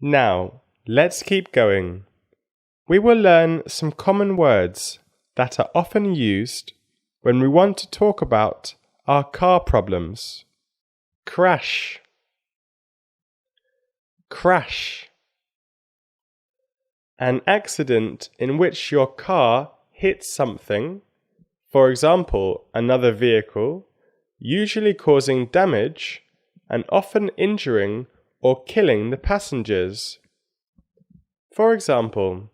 Now, let's keep going. We will learn some common words that are often used when we want to talk about our car problems. Crash. Crash. An accident in which your car hits something, for example, another vehicle, usually causing damage and often injuring or killing the passengers. For example,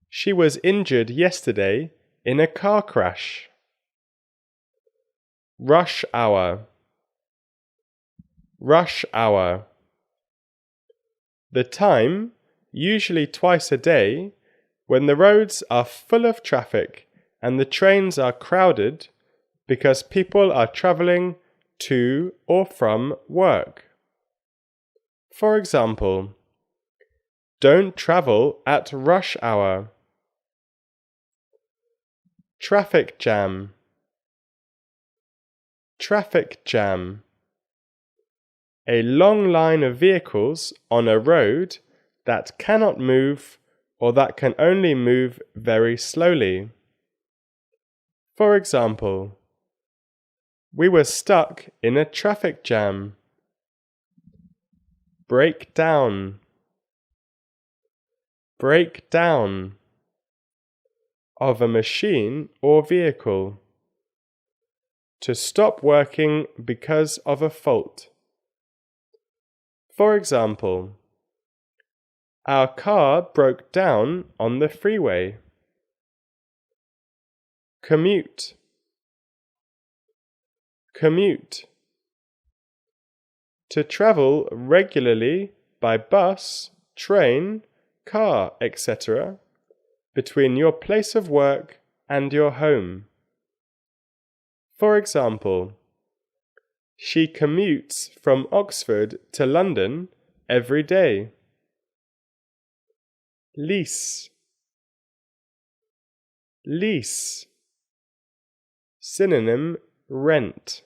she was injured yesterday in a car crash. Rush hour. Rush hour. The time, usually twice a day, when the roads are full of traffic and the trains are crowded because people are travelling to or from work. For example, don't travel at rush hour. Traffic jam. Traffic jam. A long line of vehicles on a road that cannot move or that can only move very slowly. For example, we were stuck in a traffic jam. Break down. Break down. Of a machine or vehicle. To stop working because of a fault. For example, our car broke down on the freeway. Commute. Commute. To travel regularly by bus, train, car, etc. between your place of work and your home. For example, she commutes from Oxford to London every day. Lease. Lease. Synonym rent.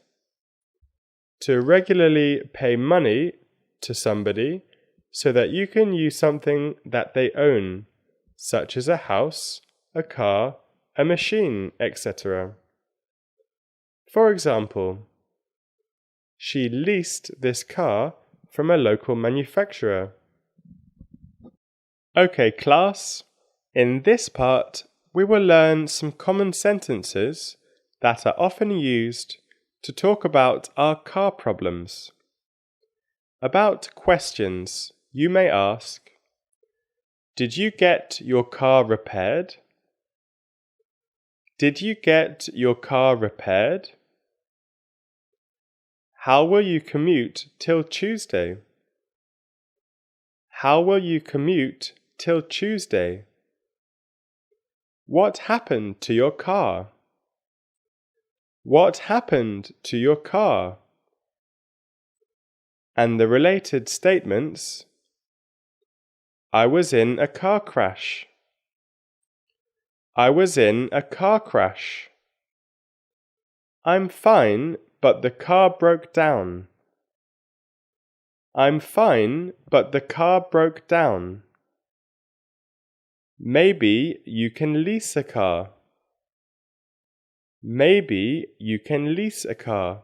To regularly pay money to somebody so that you can use something that they own, such as a house, a car, a machine, etc. For example, she leased this car from a local manufacturer. Okay, class, in this part we will learn some common sentences that are often used to talk about our car problems. About questions, you may ask, did you get your car repaired? Did you get your car repaired? How will you commute till Tuesday? How will you commute till Tuesday? What happened to your car? What happened to your car? And the related statements. I was in a car crash. I was in a car crash. I'm fine, but the car broke down. I'm fine, but the car broke down. Maybe you can lease a car. Maybe you can lease a car.